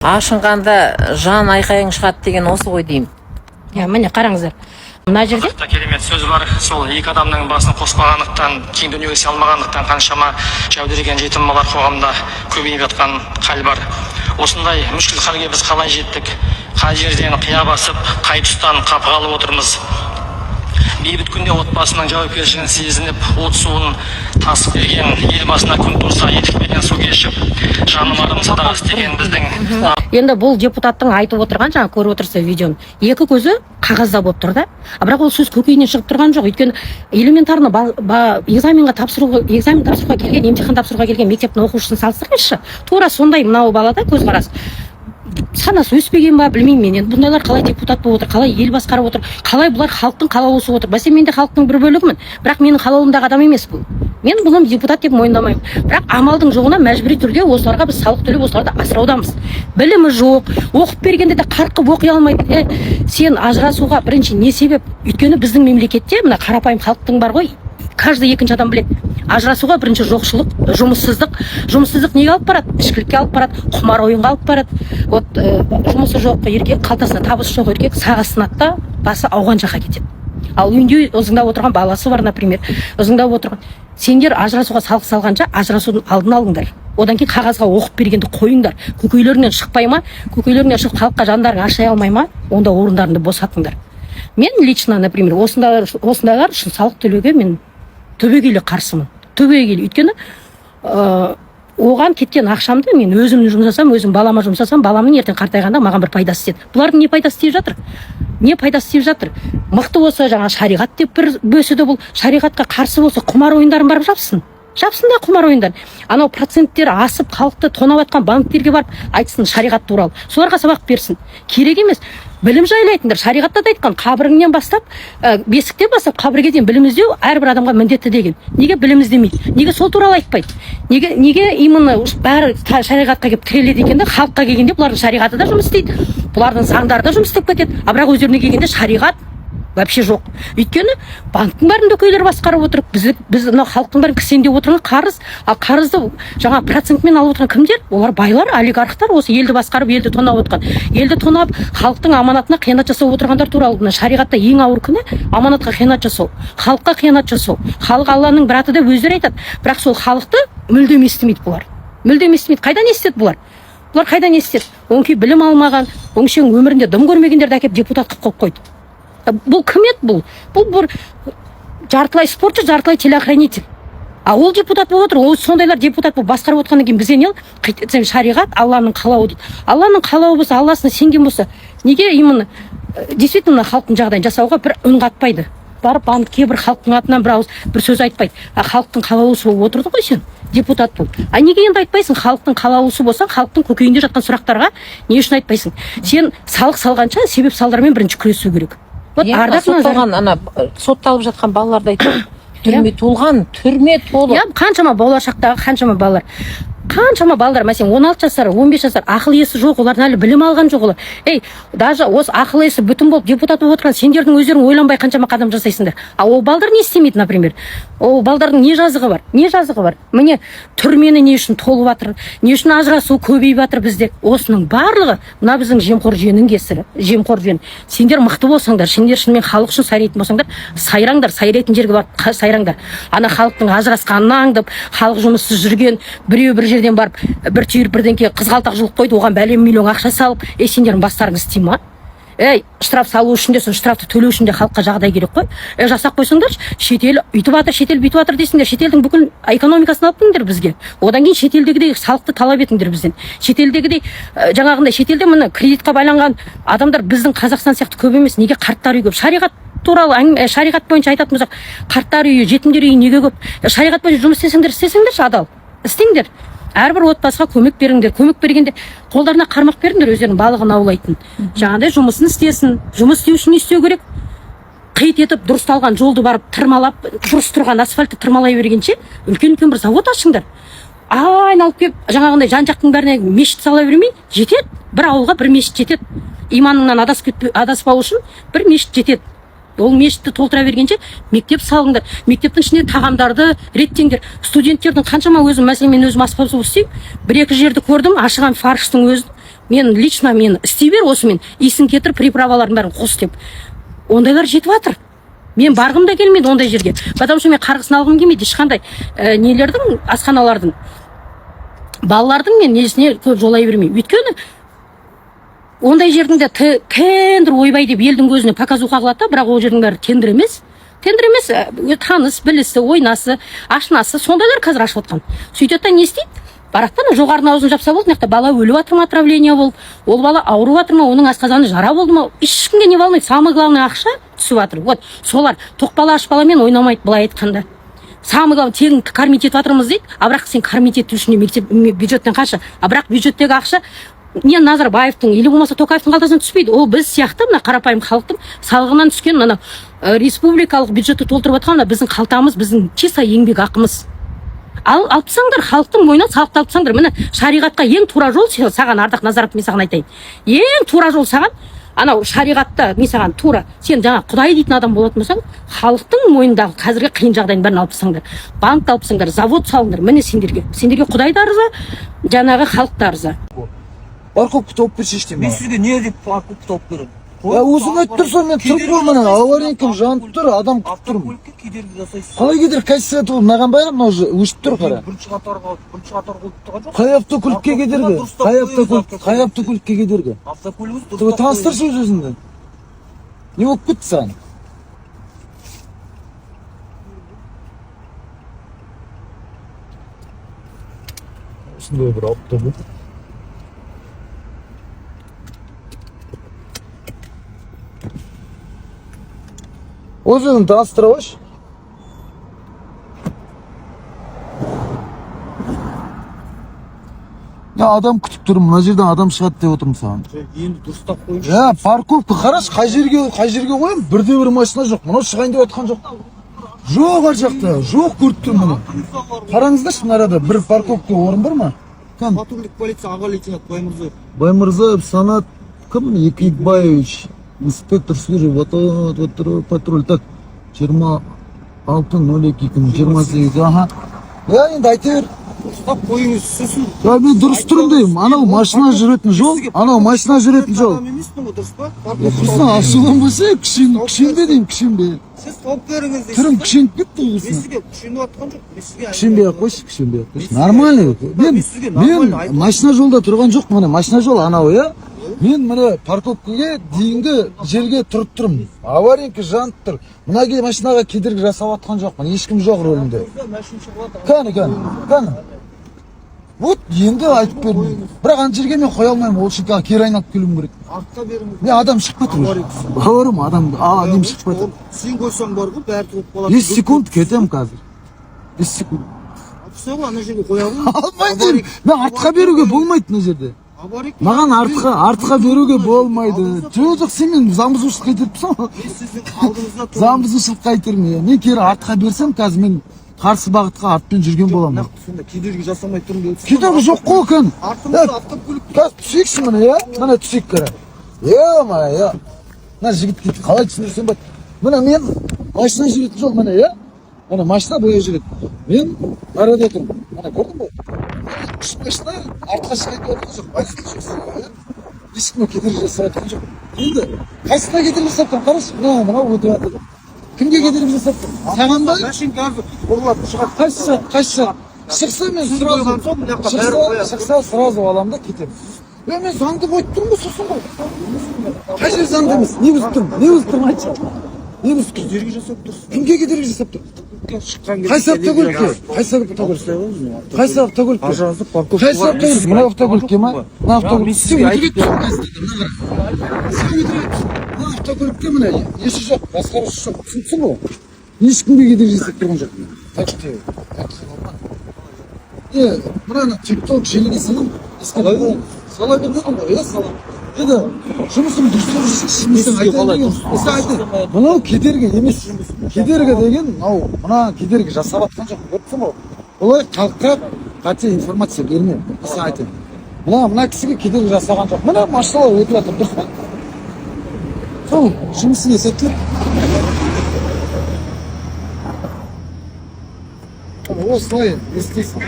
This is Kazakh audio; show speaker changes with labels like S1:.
S1: Ашынғанда жан айқайың шығады деген осы ғой деймін.
S2: Міне қараңыздар. Мына жерде
S3: керемет сөз бар. Сол екі адамның басын қоспағандықтан, кең дүниеге сыя алмағандықтан қаншама жәудіреген жетім балалар қоғамда көбейіп жатқан хал бар. Осындай мүшкіл халге біз қалай жеттік? Қай жерден қия басып, қай тұстан қапы қалып отырмыз? Бейбіт күнде отбасының жауапкершілігін сезініп, от суын тасып берген, ел басына күн туса етікпенен су кешіп, жанымарым садаға істеген біздің.
S2: Енді бұл депутаттың айтып отырған, жаңа көріп отырсыз видеоны, екі көзі қағазда болып тұр да. Бірақ ол сөз көкейінен шығып тұрған жоқ. Өйткені элементарно экзамен тапсыруға келген, емтихан тапсыруға келген мектептің оқушысын салыстырыңызшы. Тура сондай мынау балада көзқарас. Санасы өспеген ба, білмеймін мен. Енді бұндайлар қалай депутат болып отыр, қалай ел басқарып отыр, қалай бұлар халықтың қалаулысы отыр. Бәсе мен де халықтың бір бөлігімін, бірақ менің қалауымдағы адам емес бұл. Мен бұны депутат деп мойындамаймын. Бірақ амалдың жоғына мәжбүри түрде осыларға біз салық төлеп осыларды асыраудамыз. Білімі жоқ, оқып бергенде де қарқып оқи алмайды. Сен ажырасуға бірінші не себеп? Өйткені біздің мемлекетте мына қарапайым халықтың бар ғой, каждый екінші адам біледі. Ажырасуға бірінші жоқшылық, жұмыссыздық неге алып барады? Ішкілікке алып барады, құмар ойынға алып барады. Вот жұмысы жоқ еркек, қалтасында табысы жоқ еркек саға сынады да басы ауған жаққа кетеді. Ал үйінде ызыңдап отырған баласы бар, например, ызыңдап отырған. Сендер ажырасуға салық салғанша ажырасудың алдын алыңдар. Одан кейін қағазға оқып бергенді қойыңдар. Көкейлерінен шықпай ма? Көкейлерінен шығып халыққа жандарың ашай алмай ма? Онда орындарыңды босатыңдар. Мен лично, например, осындайлар үшін салық төлеуге мен түбегейлі қарсымын. Түбегейлі. Өйткені оған кеткен ақшамды мен өзім жұмсасам, өзім балама жұмсасам, баламның ертең қартайғанда маған бір пайдасы тиеді. Бұлардың не пайдасы тиіп жатыр? Не пайдасы тиіп жатыр? Мықты болса, жаңа шариғат деп бір бөсіді, бұл шариғатқа қарсы болса, құмар ойындарын барып жапсын. Жапсын да құмар ойындар. Анау проценттері асып, халықты тонап атқан банктерге барып айтсын шариғат туралы. Соларға сабақ берсін. Керек емес. Білім жайлы айтыңдар. Шариғатта да айтқан, қабіріңнен бастап, бесіктен бастап қабірге дейін білім іздеу әрбір адамға міндетті деген. Неге білім іздемейді? Неге сол туралы айтпайды? Неге именно бәрі шариғатқа келіп тіреледі екен де, халыққа келгенде бұлардың шариғаты да жұмыс істейді. Бұлардың заңдары да жұмыс істеп кетеді. Бірақ өздеріне келгенде шариғат вообще жоқ. Өйткені банктың бәрін дөкейлер басқарып отыр. Біз мына халықтың бәрін кісендеп отырған қарыз, ал қарызды жаңа процентмен алып отырған кімдер? Олар байлар, олигархтар, осы елді басқарып, елді тонап отқан. Елді тонап, халықтың аманатына қиянат жасап отырғандар туралы. Мына шариғатта ең ауыр күні аманатқа қиянат жасау, халыққа қиянат жасау. Халық Алланың бір аты деп өздері айтады. Бірақ сол халықты мүлдем естімейді бұлар. Мүлдем естімейді. Қайдан естеді бұлар? Бұлар қайдан естеді? Оңкей білім алмаған, оңшең өмірінде дым көрмегендерді әкеп депутат қылып қойды. Бұл кім еді бұл? Бұл бір жартылай спортшы, жартылай телеохранитель. А ол депутат болып отыр. Ол сондайлар депутат болып басқарып отқаннан кейін бізге не? Шариғат Алланың қалауы дейді. Алланың қалауы болса, Алласына сенген болса, неге именно действительно халықтың жағдайын жасауға бір үн қатпайды? Барып банкке бір халықтың атынан бір ауыз бір сөз айтпайды. А халықтың қалаулысы болып отырды ғой сен, депутат болып. А неге енді айтпайсың? Халықтың қалаулысы болсаң, халықтың көкейінде жатқан сұрақтарға не үшін айтпайсың? Сен салық салғанша себеп салдармен бірінші күресу керек.
S1: Сотталып жатқан балаларды айтып, түрме толған, түрме толы.
S2: Қаншама болашақтағы қаншама балалар. Мәселен 16 жасар, 15 жасар, ақыл есі жоқ, олардың әлі білім алған жоқ олар. Даже осы ақыл есі бүтін болып депутат болып отырған сендердің өздерің ойланбай қаншама қадам жасайсыңдар. А ол балдар не істемейді, например? Ол балдардың не жазығы бар? Не жазығы бар? Міне түрмені не үшін толып жатыр? Не үшін ажырасу көбейіп жатыр бізде? Осының барлығы мына біздің жемқор жүйенің кесірі. Жемқор жүйен. Сендер мықты болсаңдар, сендер шынымен халық үшін сайрайтын болсаңдар, сайраңдар, сайрайтын жерге барып сайраңдар. Ана халықтың ажырасқанын аңдып, халық жұмыссыз жүрген, біреу бір жерден барып бір түйір бірдеңке қызғалтақ жұлып қойды, оған бәлем миллион ақша салып, сендердің бастарыңыз істей ма? Штраф салу үшін де, штрафты төлеу үшін де халыққа жағдай керек қой. Жасап қойсаңдар, шетел үйтіп жатыр, шетел бүйтіп жатыр дейсіңдер, шетелдің бүкіл экономикасын алып келіңдер бізге. Одан кейін шетелдегідей салықты талап етіңдер бізден. Шетелдегідей жаңағындай шетелде міне кредитқа байланған адамдар біздің Қазақстан сияқты көп емес. Неге қарттар үйі көп? Шариғат туралы шариғат бойынша айтатын болсақ, қарттар үйі, жетімдер үйі неге көп? Шариғат бойынша жұмыс істесеңдерші адал. Істеңдер. Әрбір отбасыға көмек беріңдер. Көмек бергенде қолдарына қармақ беріңдер, өздерінің балығын аулайтын. Жаңағыдай жұмысын істесін. Жұмыс істеу үшін не істеу керек? Қит етіп дұрысталған жолды барып тырмалап, дұрыс тұрған асфальтты тырмалай бергенше үлкен бір завод ашыңдар. Айналып келіп, жаңағындай жан-жақтың бәріне мешіт сала бермей, жетеді. Бір ауылға бір мешіт жетеді. Иманыңнан адаспау үшін бір мешіт жетеді. Ол мешітті толтыра бергенше мектеп салыңдар. Мектептің ішіне тағамдарды реттеңдер. Студенттердің қаншама өзім, мәселен мен өзім аспаз болып істеймін. Бір-екі жерді көрдім, ашыған фарштың өзін лично мен істей бер осымен исін кетір приправалардың бәрін қос деп. Ондайлар жетіп жатыр. Мен барғым да келмейді ондай жерге. Потому что мен қарғысын алғым келмейді ешқандай нелердің, асханалардың, балалардың мен несіне көп жолай бермеймін. Өйткені ондай жердің де тендер ойбай деп елдің көзіне показуха қылады да, бірақ ол жердің бәрі тендер емес. Тендер емес, таныс, білісі, ойнасы, ашынасы, сондайлар қазір ашып отқан. Сөйтеді да не істейді? Барақтан жоғарына аузын жапса болды, мына бала өліп жатыр ма, отравление болып, ол бала ауырып жатыр ма, оның асқазаны жара болды ма, ешкімге не волнует, самое главное ақша түсіп жатыр. Вот, солар тоқпала аш баламен ойнамайды былай айтқанда. Самое главное, тегін кормить етіп жатырмыз дейді, а бірақ сен кормить ету үшін мектеп бюджеттен қанша, а бірақ бюджеттегі ақша не Назарбаевтың или болмаса Тоқаевтың қалтасынан түспейді. Ол біз сияқты мына қарапайым халықтың салығынан түскен мына республикалық бюджетті толтырып жатқан біздің қалтамыз, біздің чисто еңбек ақымыз. Алып тастаңдар, халықтың мойнына салықты алып тастаңдар. Міне шариғатқа ең тура жол саған, Ардақ Назаров, мен саған айтайын. Ең тура жол саған, анау шариғатта мен саған тура, сен жаңа Құдай дейтін адам болатын болсаң, халықтың мойнындағы қазіргі қиын жағдайын бәрін алып тастаңдар. Банк алып тастаңдар, завод салыңдар. Міне сендерге Құдай да ырза, жаңағы халық та ырза.
S4: Парковка тауып берші деймін.
S5: Мен сізге не деп парковка тауып беремін?
S4: Өзің айтып тұрсың, мен тұрып қоймын, аварийкім жанып тұр, адам күтіп тұрмын.
S5: Автокөлікке кедергі жасайсыз.
S4: Қалай кедергі, қайсысы тұр, мынаған байрам, мынау өшіп тұр қара.
S5: Бірінші қатарға қойып тұрған жоқ.
S4: Қай автокөлікке кедергі? Қай автокөлікке кедергі?
S5: Автокөлігіңіз
S4: Ты
S5: дұрыстап
S4: таныстыршы өзіңді. Не болып кетті саған? Осындай бір автобус. Өзіңді таныстыра қойшы. Адам күтіп тұрмын, мына жерден адам шығады деп отырмын саған.
S5: Енді дұрыстап қойыңызшы.
S4: Парковка қарашы, қай жерге қоямын? Бірде бір машина жоқ. Мынау шығайын деп жатқан жоқ. Жоқ ар жақта, жоқ көріп тұрмын мұны. Қараңыздаршы, мына арада бір парковка орын бар ма?
S5: Патрульдік полиция аға лейтенант Баймырзаев.
S4: Баймырзаев Санат кім? Икбаевич, инспектор службы патруль. Так, 26.02.2028. Ага. Енді айта бер.
S5: Дұрыстап қойыңыз, сосын.
S4: Мен дұрыс тұрмын деймін. Анау машина жүретін жол.
S5: Адам емеспін ғой, дұрыс па?
S4: Құсына ашуланбаса, күшенбе деймін, күшенбе.
S5: Сіз тауып беріңіз дейсіз.
S4: Түрім күшеніп кетті
S5: Мен
S4: құсына.
S5: сізге күшеніп атқан жоқ.
S4: Күшенбей ақ қойшы. Нормально. Мен машина жолда тұрған жоқ, міне машина жол анау, я. Мен міне парковкаға дейінгі жерге тұрып тұрмын. Аварийка жанып тұр. Мына машинаға кедергі жасап атқан жоқпын. Ешкім жоқ рөлінде. Кәні. Вот енді айтып бердім. Бірақ ана жерге мен қоя алмаймын. Ол үшін кері айналып келуім керек.
S5: Артқа беріңіз.
S4: Мен адам шығып кетір. Бауырым адам, нем шығып кетір.
S5: Сен қойсаң бар ғой, бәрі тұрып қалады.
S4: 5 секунд кетем қазір. 5 секунд.
S5: Алпса ғой, ана жерге қоя ғой.
S4: Алмайды. Мен артқа беруге болмайды мына жерде. Маған артқа беруге болмайды. Жоқ, сен мен заңбұзушылық қайтарып тұрсың. Заң бұзушылыққа айтермін. Мен кері артқа берсем, қазір мен қарсы бағытқа артпен жүрген боламын.
S5: Сонда кедергі жасамай тұрмын деп.
S4: Кедергі жоқ қой кән.
S5: Артымызда автокөлік.
S4: Қазір түсейікші міне, я? Міне түсейік кәрі. Мына мына жігіт кетті. Қалай түсіндірсем болады? Міне мен машина жүретін жол міне, я? Міне машина боя жүреді. Мен арада тұрмын. Міне көрдің бе? Үш машина артқа шығайын деп отырған жоқ. Байқатқан жоқсың, ешкімге кедергі жасап жатқан жоқ. Енді қайсысына кедергі жасап тұрмын? Қарашы, мынау өтіп жатыр. Кімге кедергі жасап тұрмын? Саған ба?
S5: Мәшин газы ұрлап шығады.
S4: Қайсысы? Шықса мен сразу аламын да кетемін. Мен заңды қойып тұрмын ғой, сосын ғой. Қай жер заңды емес? Не бұзып тұрмын? Айтшы. Не бұзып тұрмын?
S5: Кедергі жасап тұрсың.
S4: Кімге кедергі жасап тұрмын? Қайсы автокөлікке? Мына автокөлікке ма? Мына автокөлікке міне есі жоқ, басқарушы жоқ, түсінсің ғой? Ешкімге кедергі жасап тұрған жоқпын. Так что мынаны тикток желіге салам. Сала бердім ғой, салам. Енді жұмысым дұрыс. Мынау кедергі емес. Кедергі деген, мына кедергі жасап атқан жоқ. Көріпсің ғой? Олай халыққа қате информация бермеймін. Мысалы айтайын. Мына кісіге кедергі жасаған жоқ. Мына машиналар өтіп жатыр, дұрыс па? Сол жұмысын есептеп. Осылай істейсің.